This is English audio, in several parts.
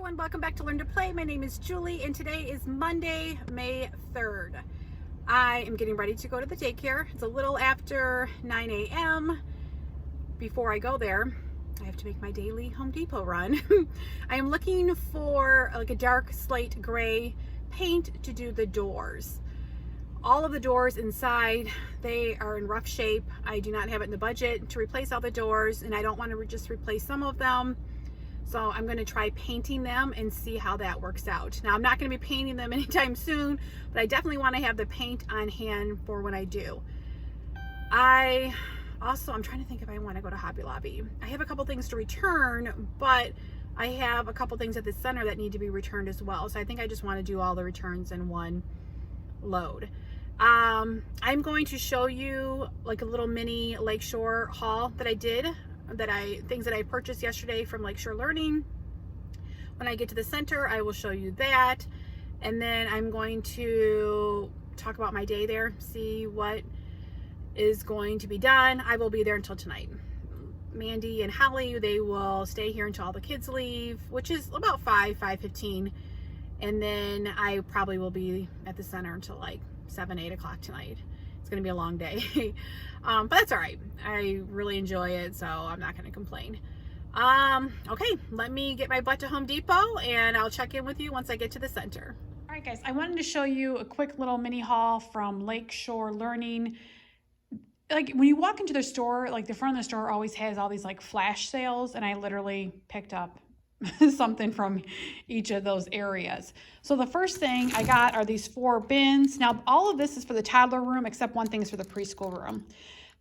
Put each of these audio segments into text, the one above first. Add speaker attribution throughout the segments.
Speaker 1: and welcome back to Learn to Play. My name is Julie and today is Monday, May 3rd. I am getting ready to go to the daycare. It's a little after 9 a.m. Before I go there, I have to make my daily Home Depot run. I am looking for like a dark slate gray paint to do the doors. All of the doors inside, they are in rough shape. I do not have it in the budget to replace all the doors, and I don't want to just replace some of them. So I'm going to try painting them and see how that works out. Now I'm not going to be painting them anytime soon, but I definitely want to have the paint on hand for when I do. I'm trying to think if I want to go to Hobby Lobby. I have a couple things to return, but I have a couple things at the center that need to be returned as well. So I think I just want to do all the returns in one load. I'm going to show you like a little mini Lakeshore haul that I did, things that I purchased yesterday from Lakeshore Learning. When I get to the center, I will show you that. And then I'm going to talk about my day there, see what is going to be done. I will be there until tonight. Mandy and Holly, they will stay here until all the kids leave, which is about 5:15. And then I probably will be at the center until like 7, 8 o'clock tonight. It's gonna be a long day. But that's all right. I really enjoy it, so I'm not gonna complain. Okay, let me get my butt to Home Depot and I'll check in with you once I get to the center. All right, guys, I wanted to show you a quick little mini haul from Lakeshore Learning. Like when you walk into the store, like the front of the store always has all these like flash sales, and I literally picked up something from each of those areas. So the first thing I got are these 4 bins. Now all of this is for the toddler room except one thing is for the preschool room.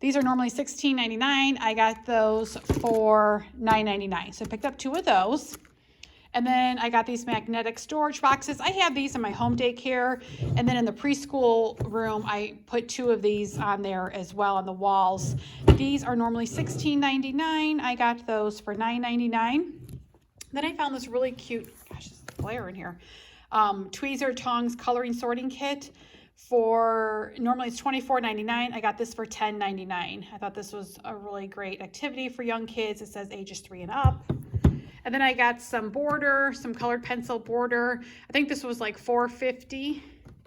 Speaker 1: These are normally $16.99. I got those for $9.99. So I picked up 2 of those. And then I got these magnetic storage boxes. I have these in my home daycare. And then in the preschool room, I put 2 of these on there as well on the walls. These are normally $16.99. I got those for $9.99. Then I found this really cute, gosh, there's a glare in here, tweezer tongs coloring sorting kit for, normally it's $24.99. I got this for $10.99. I thought this was a really great activity for young kids. It says ages 3 and up. And then I got some border, some colored pencil border. I think this was like $4.50.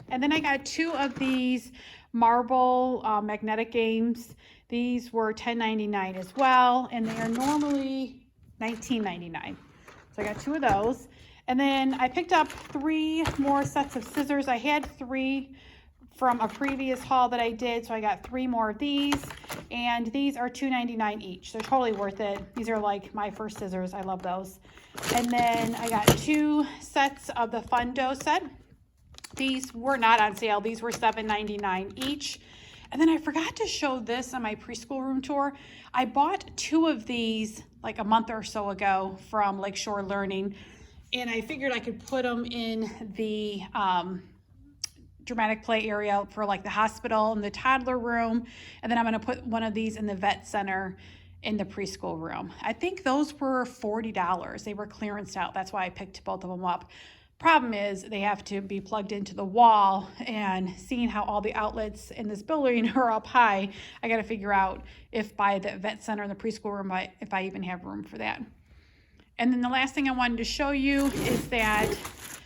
Speaker 1: And then I got 2 of these marble magnetic games. These were $10.99 as well, and they are normally $19.99. So I got 2 of those. And then I picked up 3 more sets of scissors. I had 3 from a previous haul that I did, so I got 3 more of these. And these are $2.99 each. They're totally worth it. These are like my first scissors. I love those. And then I got 2 sets of the Fundo set. These were not on sale. These were $7.99 each. And then I forgot to show this on my preschool room tour. I bought 2 of these like a month or so ago from Lakeshore Learning, and I figured I could put them in the dramatic play area for like the hospital and the toddler room, and then I'm going to put one of these in the vet center in the preschool room. I think those were $40. They were clearanced out. That's why I picked both of them up. Problem is they have to be plugged into the wall, and seeing how all the outlets in this building are up high, I got to figure out if by the vet center and the preschool room, if I even have room for that. And then the last thing I wanted to show you is that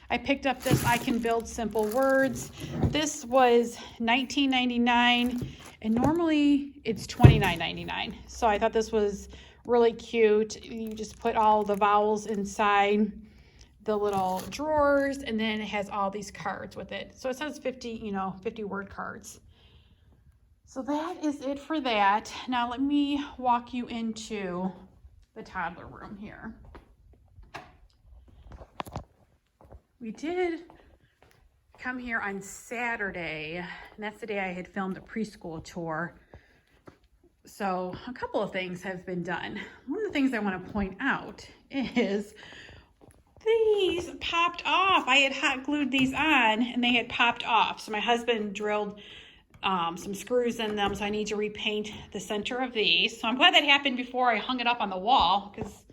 Speaker 1: I picked up this I Can Build Simple Words. This was $19.99 and normally it's $29.99. So I thought this was really cute. You just put all the vowels inside the little drawers, and then it has all these cards with it. So it says 50 word cards. So that is it for that. Now let me walk you into the toddler room here. We did come here on Saturday, and that's the day I had filmed the preschool tour. So a couple of things have been done. One of the things I want to point out is these popped off. I had hot glued these on and they had popped off. So my husband drilled some screws in them. So I need to repaint the center of these. So I'm glad that happened before I hung it up on the wall, because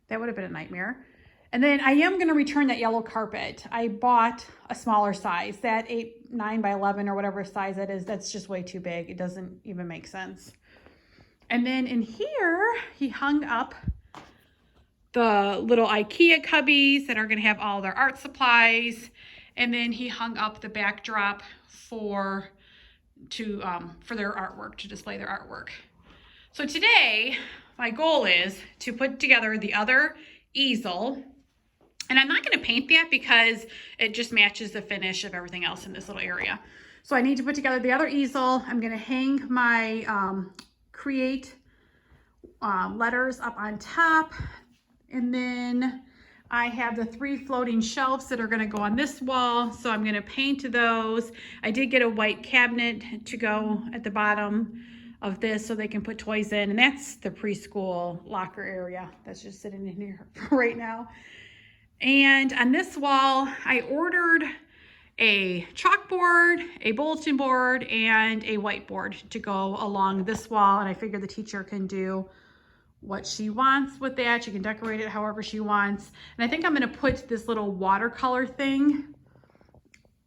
Speaker 1: that would have been a nightmare. And then I am going to return that yellow carpet. I bought a smaller size, that 9 by 11 or whatever size that is. That's just way too big. It doesn't even make sense. And then in here, he hung up the little IKEA cubbies that are going to have all their art supplies. And then he hung up the backdrop for their artwork, to display their artwork. So today, my goal is to put together the other easel. And I'm not going to paint that because it just matches the finish of everything else in this little area. So I need to put together the other easel. I'm going to hang my create letters up on top. And then I have the 3 floating shelves that are going to go on this wall. So I'm going to paint those. I did get a white cabinet to go at the bottom of this so they can put toys in. And that's the preschool locker area that's just sitting in here right now. And on this wall, I ordered a chalkboard, a bulletin board, and a whiteboard to go along this wall. And I figured the teacher can do what she wants with that. She can decorate it however she wants. And I think I'm going to put this little watercolor thing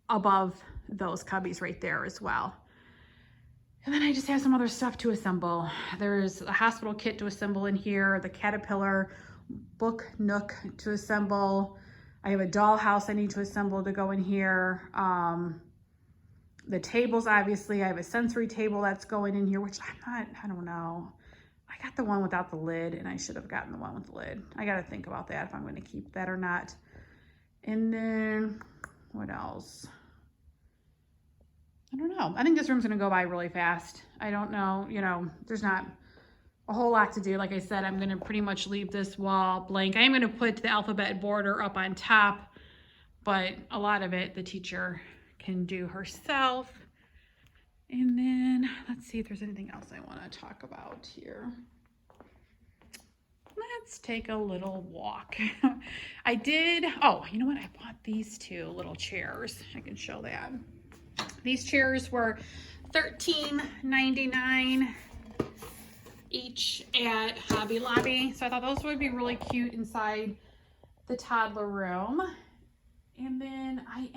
Speaker 1: above those cubbies right there as well. And then I just have some other stuff to assemble. There's a hospital kit to assemble in here, the Caterpillar book nook to assemble. I have a dollhouse I need to assemble to go in here. The tables, obviously, I have a sensory table that's going in here, which I don't know. I got the one without the lid, and I should have gotten the one with the lid. I got to think about that, if I'm going to keep that or not. And then, what else? I don't know. I think this room's going to go by really fast. I don't know. You know, there's not a whole lot to do. Like I said, I'm going to pretty much leave this wall blank. I am going to put the alphabet border up on top, but a lot of it the teacher can do herself. And then let's see if there's anything else I want to talk about here. Let's take a little walk. I did, oh, you know what? I bought these 2 little chairs. I can show that. These chairs were $13.99 each at Hobby Lobby. So I thought those would be really cute inside the toddler room. And then let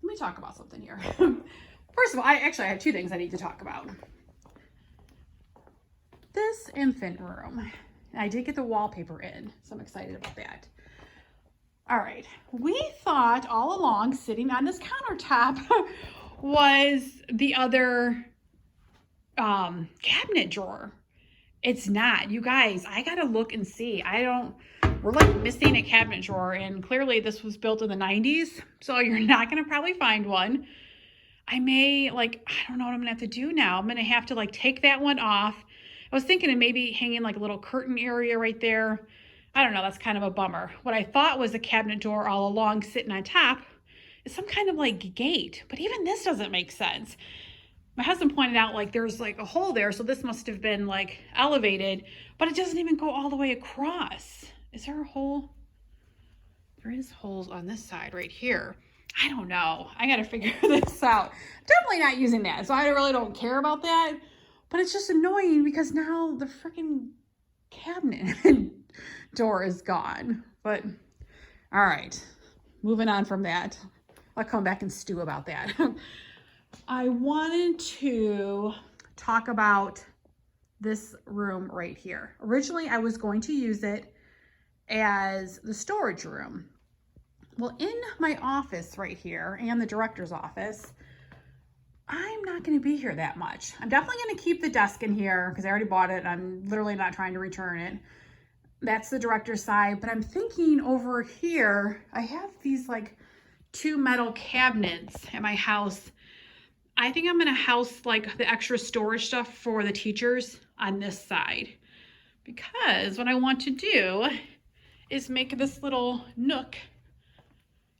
Speaker 1: me talk about something here. First of all, I have 2 things I need to talk about. This infant room. I did get the wallpaper in, so I'm excited about that. All right, we thought all along sitting on this countertop was the other cabinet drawer. It's not. You guys, I gotta look and see. We're like missing a cabinet drawer, and clearly this was built in the 90s, so you're not gonna probably find one. I don't know what I'm gonna have to do now. I'm gonna have to like take that one off. I was thinking of maybe hanging like a little curtain area right there. I don't know, that's kind of a bummer. What I thought was a cabinet door all along sitting on top is some kind of like gate, but even this doesn't make sense. My husband pointed out like there's like a hole there, so this must have been like elevated, but it doesn't even go all the way across. Is there a hole? There is holes on this side right here. I don't know. I got to figure this out. Definitely not using that, so I really don't care about that, but it's just annoying because now the freaking cabinet door is gone. But all right, moving on from that. I'll come back and stew about that. I wanted to talk about this room right here. Originally, I was going to use it as the storage room. Well, in my office right here and the director's office, I'm not going to be here that much. I'm definitely going to keep the desk in here because I already bought it and I'm literally not trying to return it. That's the director's side, but I'm thinking over here, I have these like 2 metal cabinets at my house. I think I'm going to house like the extra storage stuff for the teachers on this side, because what I want to do is make this little nook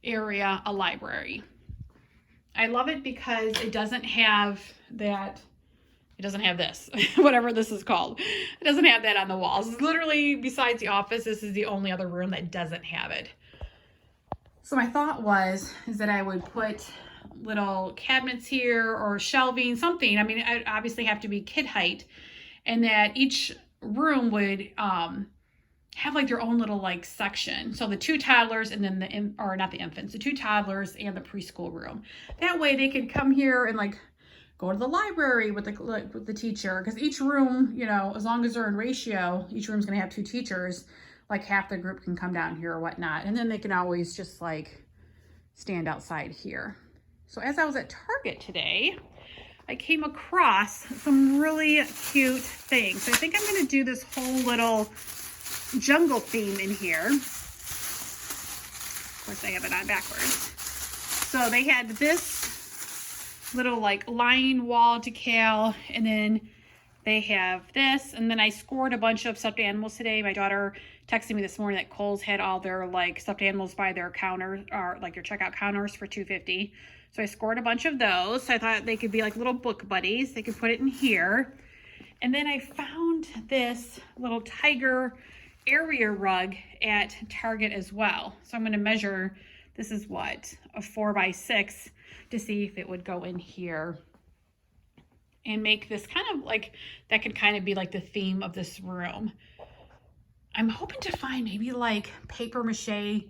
Speaker 1: area a library. I love it because it doesn't have that, it doesn't have this, whatever this is called. It doesn't have that on the walls. It's literally, besides the office, this is the only other room that doesn't have it. So my thought is that I would put little cabinets here or shelving, something. I mean, it obviously have to be kid height, and that each room would have like their own little like section. So the 2 toddlers and then not the infants, the 2 toddlers and the preschool room. That way they could come here and like go to the library with the teacher, because each room, you know, as long as they're in ratio, each room's gonna have 2 teachers. like half the group can come down here or whatnot. And then they can always just like stand outside here. So as I was at Target today, I came across some really cute things. I think I'm gonna do this whole little jungle theme in here. Of course, I have it on backwards. So they had this little like lion wall decal, and then they have this, and then I scored a bunch of stuffed animals today. My daughter texted me this morning that Kohl's had all their like stuffed animals by their counter, or like their checkout counters, for $2.50. So I scored a bunch of those. So I thought they could be like little book buddies. They could put it in here. And then I found this little tiger area rug at Target as well. So I'm going to measure, this is what, a 4x6, to see if it would go in here and make this kind of like, that could kind of be like the theme of this room. I'm hoping to find maybe like paper mache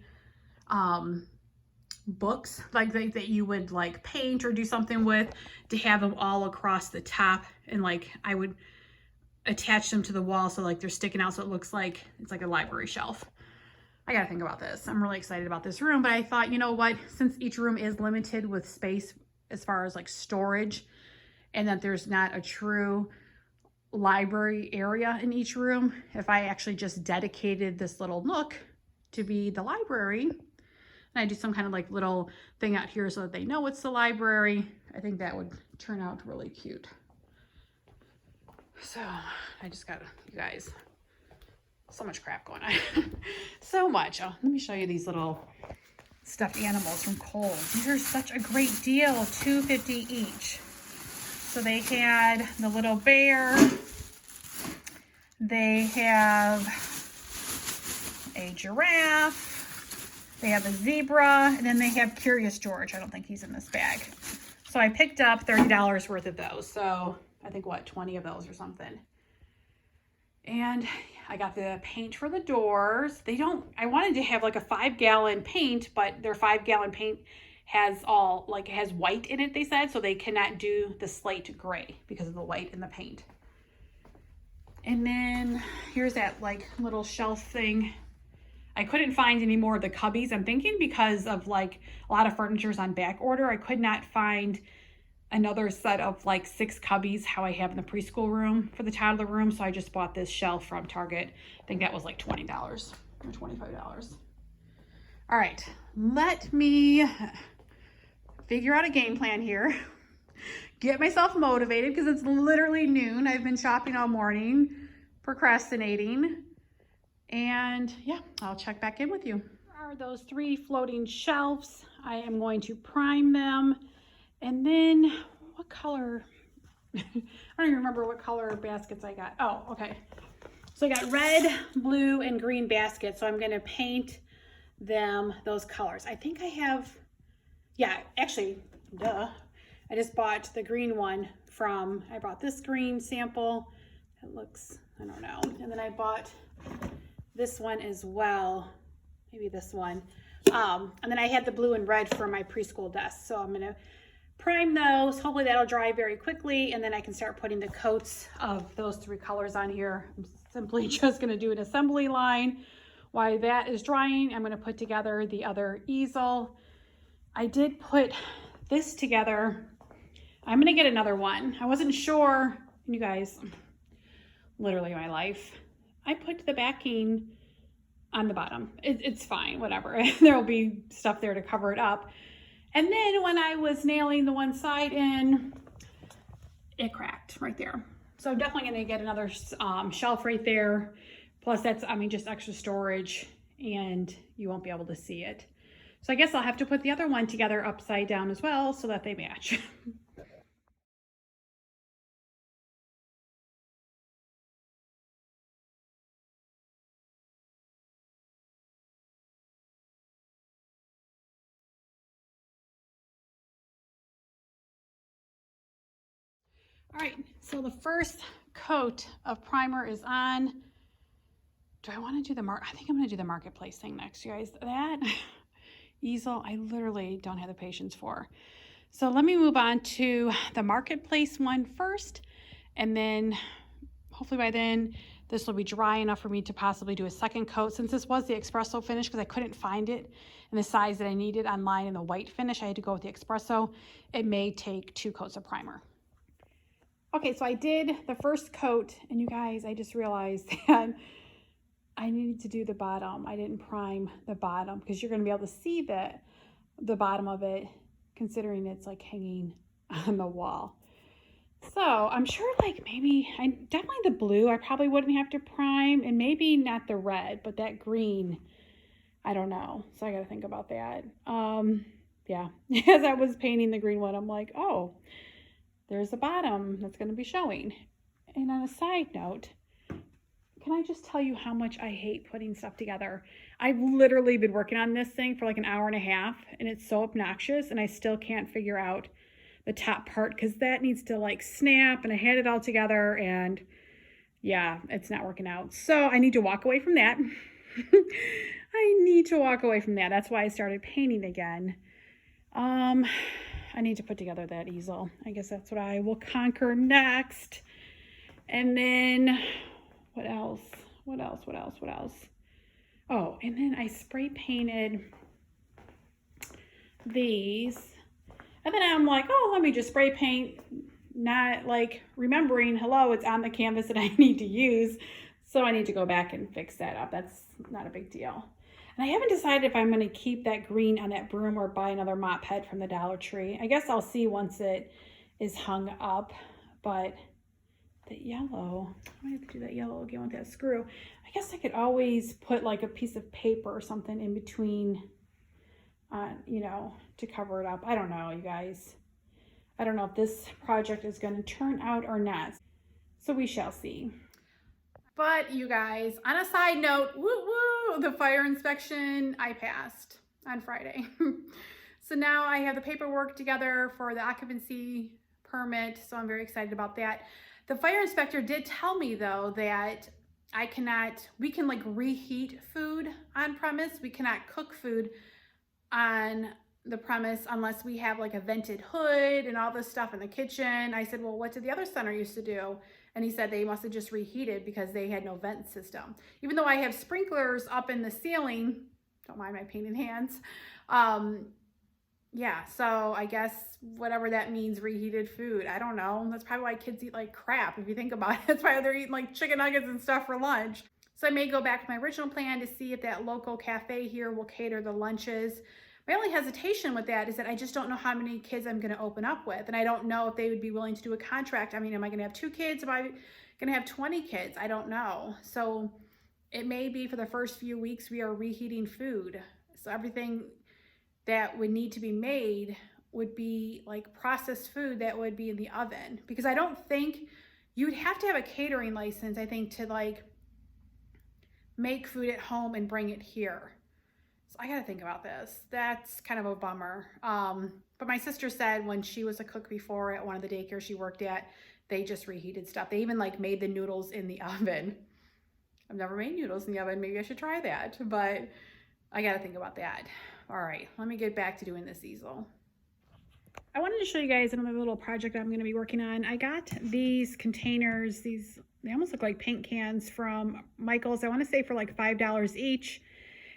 Speaker 1: books like that you would like paint or do something with, to have them all across the top, and like I would attach them to the wall so like they're sticking out, so it looks like it's like a library shelf. I gotta think about this. I'm really excited about this room, but I thought, you know what, since each room is limited with space as far as like storage, and that there's not a true library area in each room, if I actually just dedicated this little nook to be the library, and I do some kind of like little thing out here so that they know it's the library, I think that would turn out really cute. So I just got, you guys, so much crap going on. So much. Oh, let me show you these little stuffed animals from Kohl's. These are such a great deal, $2.50 each. So they had the little bear, they have a giraffe, they have a zebra, and then they have Curious George. I don't think he's in this bag. So I picked up $30 worth of those. So I think, what, 20 of those or something. And I got the paint for the doors. I wanted to have like a 5-gallon paint, but their 5-gallon paint has all, like, it has white in it, they said, so they cannot do the slate gray because of the white in the paint. And then here's that like little shelf thing. I couldn't find any more of the cubbies. I'm thinking because of like a lot of furniture's on back order, I could not find another set of like 6 cubbies how I have in the preschool room for the toddler room. So I just bought this shelf from Target. I think that was like $20 or $25. All right, let me figure out a game plan here. Get myself motivated because it's literally noon. I've been shopping all morning, procrastinating. And yeah, I'll check back in with you. Here are those 3 floating shelves. I am going to prime them. And then what color? I don't even remember what color baskets I got. Oh, okay. So I got red, blue, and green baskets. So I'm going to paint them those colors. I think I have, yeah, actually, duh. I just bought the green one from, I bought this green sample. It looks, I don't know. And then I bought this one as well, maybe this one. And then I had the blue and red for my preschool desk. So I'm gonna prime those. Hopefully that'll dry very quickly, and then I can start putting the coats of those 3 colors on here. I'm simply just gonna do an assembly line. While that is drying, I'm gonna put together the other easel. I did put this together. I'm gonna get another one. I wasn't sure, you guys, literally my life. I put the backing on the bottom. It's fine, whatever. There'll be stuff there to cover it up. And then when I was nailing the one side in, it cracked right there. So I'm definitely gonna get another shelf right there. Plus that's, I mean, just extra storage, and you won't be able to see it. So I guess I'll have to put the other one together upside down as well so that they match. All right, so the first coat of primer is on. Do I want to do the I think I'm going to do the marketplace thing next, you guys. That easel, I literally don't have the patience for. So let me move on to the marketplace one first, and then hopefully by then this will be dry enough for me to possibly do a second coat. Since this was the espresso finish, because I couldn't find it in the size that I needed online in the white finish, I had to go with the espresso. It may take 2 coats of primer. Okay, so I did the first coat, and you guys, I just realized that I needed to do the bottom. I didn't prime the bottom, because you're going to be able to see the bottom of it, considering it's like hanging on the wall. So I'm sure like maybe, definitely the blue I probably wouldn't have to prime, and maybe not the red, but that green, I don't know. So I got to think about that. Yeah, as I was painting the green one, I'm like, oh, there's the bottom that's going to be showing. And on a side note, can I just tell you how much I hate putting stuff together? I've literally been working on this thing for like an hour and a half, and it's so obnoxious, and I still can't figure out the top part, because that needs to like snap, and I had it all together, and yeah, it's not working out. So I need to walk away from that. I need to walk away from that. That's why I started painting again. I need to put together that easel. I guess that's what I will conquer next. And then what else? Oh, and then I spray painted these. And then I'm like, oh, let me just spray paint, not like remembering, hello, it's on the canvas that I need to use. So I need to go back and fix that up. That's not a big deal. And I haven't decided if I'm going to keep that green on that broom or buy another mop head from the Dollar Tree. I guess I'll see once it is hung up. But the yellow, I might have to do that yellow again with that screw. I guess I could always put like a piece of paper or something in between, you know, to cover it up. I don't know, you guys. I don't know if this project is going to turn out or not. So we shall see. But you guys, on a side note, woo woo, the fire inspection I passed on Friday. So now I have the paperwork together for the occupancy permit, so I'm very excited about that. The fire inspector did tell me though that we can like reheat food on premise. We cannot cook food on the premise unless we have like a vented hood and all this stuff in the kitchen. I said, well, what did the other center used to do? And he said they must have just reheated because they had no vent system. Even though I have sprinklers up in the ceiling, don't mind my painted hands. Yeah, so I guess whatever that means, reheated food. I don't know. That's probably why kids eat like crap, if you think about it. That's why they're eating like chicken nuggets and stuff for lunch. So I may go back to my original plan to see if that local cafe here will cater the lunches. My only hesitation with that is that I just don't know how many kids I'm going to open up with. And I don't know if they would be willing to do a contract. I mean, am I going to have 2 kids? Am I going to have 20 kids? I don't know. So it may be for the first few weeks we are reheating food. So everything that would need to be made would be like processed food that would be in the oven. Because I don't think you'd have to have a catering license, I think, to like make food at home and bring it here. So I got to think about this. That's kind of a bummer. But my sister said when she was a cook before at one of the daycares she worked at, they just reheated stuff. They even like made the noodles in the oven. I've never made noodles in the oven. Maybe I should try that, but I got to think about that. All right, let me get back to doing this easel. I wanted to show you guys another little project I'm going to be working on. I got these containers. They almost look like paint cans from Michael's. I want to say for like $5 each.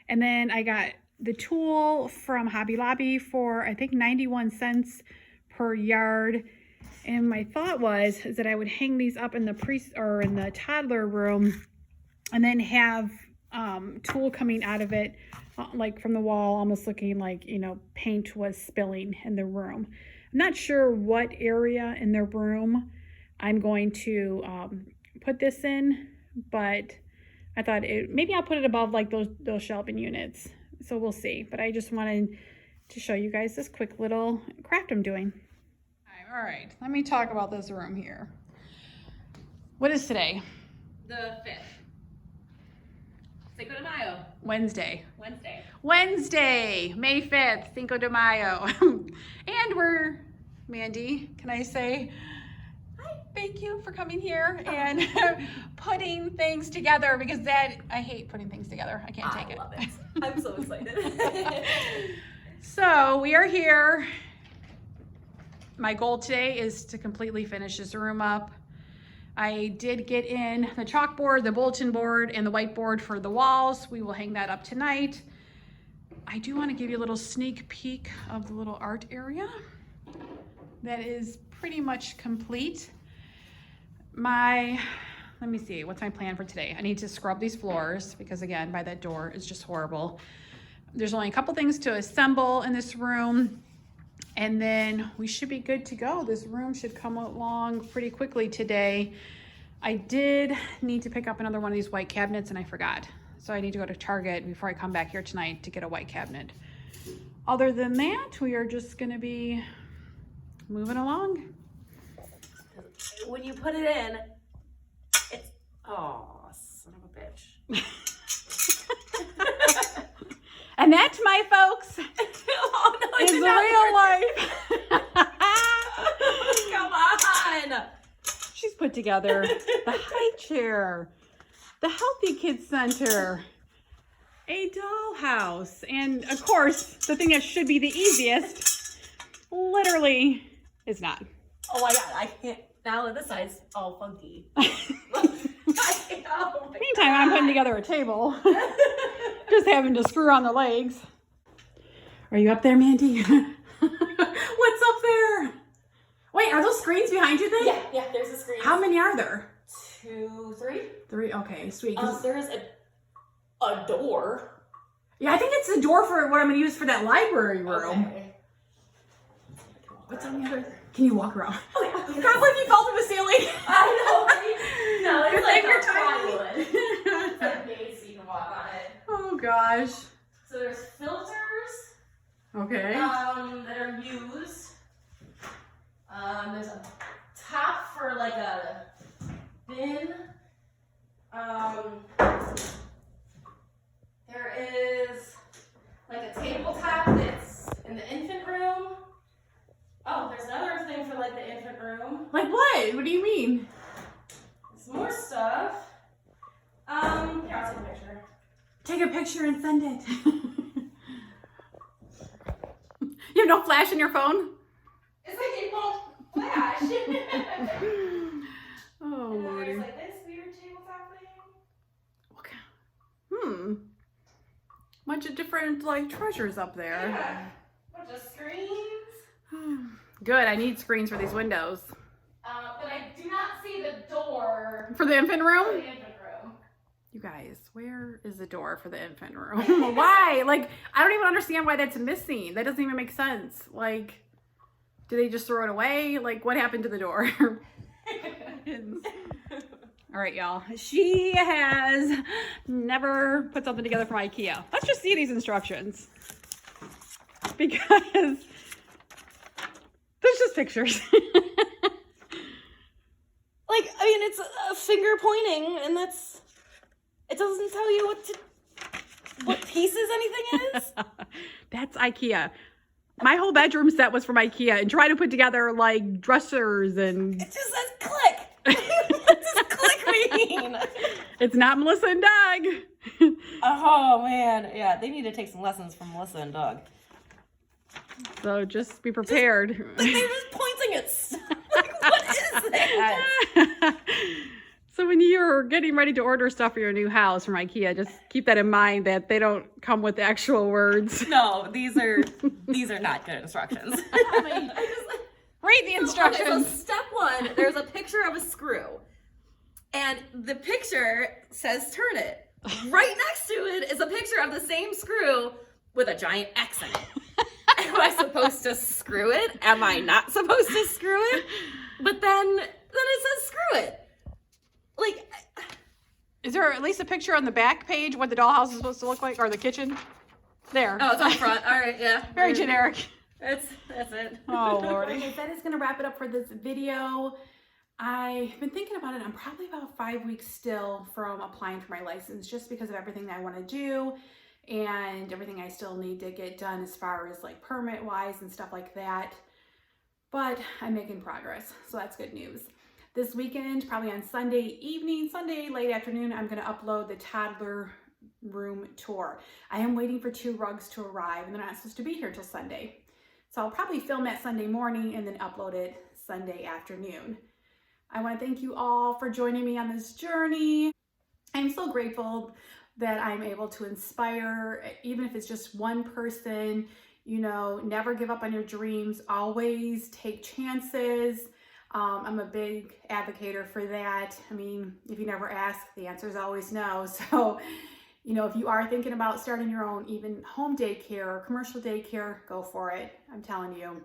Speaker 1: And then I got the tool from Hobby Lobby for I think 91 cents per yard. And my thought is that I would hang these up in the toddler room, and then have tool coming out of it like from the wall, almost looking like, you know, paint was spilling in the room. I'm not sure what area in the room I'm going to put this in, but I thought maybe I'll put it above like those shelving units. So we'll see. But I just wanted to show you guys this quick little craft I'm doing. All right, let me talk about this room here. What is today?
Speaker 2: The 5th. Cinco de Mayo.
Speaker 1: Wednesday, May 5th, Cinco de Mayo. And we're, Mandy, can I say, hi, thank you for coming here and putting things together, because I hate putting things together. I can't take it.
Speaker 2: I love it. I'm so excited.
Speaker 1: So we are here. My goal today is to completely finish this room up. I did get in the chalkboard, the bulletin board, and the whiteboard for the walls. We will hang that up tonight. I do want to give you a little sneak peek of the little art area. That is pretty much complete. Let me see, what's my plan for today? I need to scrub these floors because again, by that door, it's just horrible. There's only a couple things to assemble in this room and then we should be good to go. This room should come along pretty quickly today. I did need to pick up another one of these white cabinets and I forgot. So I need to go to Target before I come back here tonight to get a white cabinet. Other than that, we are just gonna be moving along.
Speaker 2: When you put it in, it's, oh, son of a bitch.
Speaker 1: And that, my folks,
Speaker 2: Oh, no,
Speaker 1: is real life.
Speaker 2: Come on.
Speaker 1: She's put together the high chair, the Healthy Kids Center, a dollhouse, and of course, the thing that should be the easiest, literally is not.
Speaker 2: Oh my God, I can't. Now that this side's all funky.
Speaker 1: Meantime, I'm putting together a table. Just having to screw on the legs. Are you up there, Mandy? What's up there? Wait, are those screens behind you then?
Speaker 2: Yeah, there's a screen.
Speaker 1: How many are there?
Speaker 2: 2, 3.
Speaker 1: 3, okay, sweet.
Speaker 2: There's a door.
Speaker 1: Yeah, I think it's the door for what I'm going to use for that library room.
Speaker 2: Okay.
Speaker 1: What's on the other? Can you walk around?
Speaker 2: Oh, yeah.
Speaker 1: God, what if you fell through the ceiling?
Speaker 2: I know, right? No, it's
Speaker 1: Good
Speaker 2: like
Speaker 1: thing you're
Speaker 2: a
Speaker 1: tiny.
Speaker 2: plywood. It's like made so you can walk on it.
Speaker 1: Oh gosh.
Speaker 2: So there's filters
Speaker 1: Okay.
Speaker 2: that are used. There's a top for like a bin. There is like a tabletop that's in the infant room. Oh, there's another thing for like the infant room.
Speaker 1: Like what? What do you mean?
Speaker 2: There's more stuff. Here, I'll take a picture.
Speaker 1: Take a picture and send it. You have no flash in your phone?
Speaker 2: It's like it won't flash.
Speaker 1: Oh,
Speaker 2: And then
Speaker 1: Lordy.
Speaker 2: there's like this weird tabletop thing.
Speaker 1: Okay. Bunch of different like treasures up there.
Speaker 2: Yeah. Bunch of screens.
Speaker 1: Good, I need screens for these windows.
Speaker 2: But I do not see the door
Speaker 1: For the infant
Speaker 2: for
Speaker 1: room?
Speaker 2: the infant room.
Speaker 1: You guys, where is the door for the infant room? Why? Like, I don't even understand why that's missing. That doesn't even make sense. Like, do they just throw it away? Like, what happened to the door? All right, y'all. She has never put something together from IKEA. Let's just see these instructions. Because there's just pictures.
Speaker 2: Like, I mean, it's a finger pointing, and that's, it doesn't tell you what pieces anything is.
Speaker 1: That's IKEA. My whole bedroom set was from IKEA and trying to put together like dressers and...
Speaker 2: It just says click. What does click mean?
Speaker 1: It's not Melissa and Doug.
Speaker 2: Oh, man. Yeah, they need to take some lessons from Melissa and Doug.
Speaker 1: So just be prepared.
Speaker 2: Like, they're just pointing at stuff. Like, what is that?
Speaker 1: So when you're getting ready to order stuff for your new house from IKEA, just keep that in mind that they don't come with actual words.
Speaker 2: No, these are not good instructions.
Speaker 1: Read the instructions.
Speaker 2: Okay, so step 1, there's a picture of a screw. And the picture says turn it. Right next to it is a picture of the same screw with a giant X in it. Am I supposed to screw it? Am I not supposed to screw it? But then it says screw it. Like,
Speaker 1: Is there at least a picture on the back page what the dollhouse is supposed to look like, or the kitchen? There.
Speaker 2: oh, it's on the front. All right, yeah.
Speaker 1: Very generic.
Speaker 2: That's it.
Speaker 1: Oh, Lordy. Okay, that is going to wrap it up for this video. I've been thinking about it. I'm probably about 5 weeks still from applying for my license just because of everything that I want to do and everything I still need to get done as far as like permit wise and stuff like that. But I'm making progress, so that's good news. This weekend, probably on Sunday evening, Sunday late afternoon, I'm going to upload the toddler room tour. I am waiting for 2 rugs to arrive and they're not supposed to be here till Sunday. So I'll probably film that Sunday morning and then upload it Sunday afternoon. I want to thank you all for joining me on this journey. I'm so grateful that I'm able to inspire, even if it's just one person. You know, never give up on your dreams, always take chances. I'm a big advocate for that. I mean, if you never ask, the answer is always no. So, you know, if you are thinking about starting your own, even home daycare or commercial daycare, go for it. I'm telling you,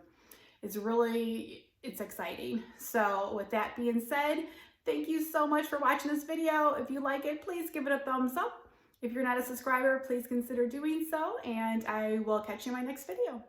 Speaker 1: it's exciting. So with that being said, thank you so much for watching this video. If you like it, please give it a thumbs up. If you're not a subscriber, please consider doing so, and I will catch you in my next video.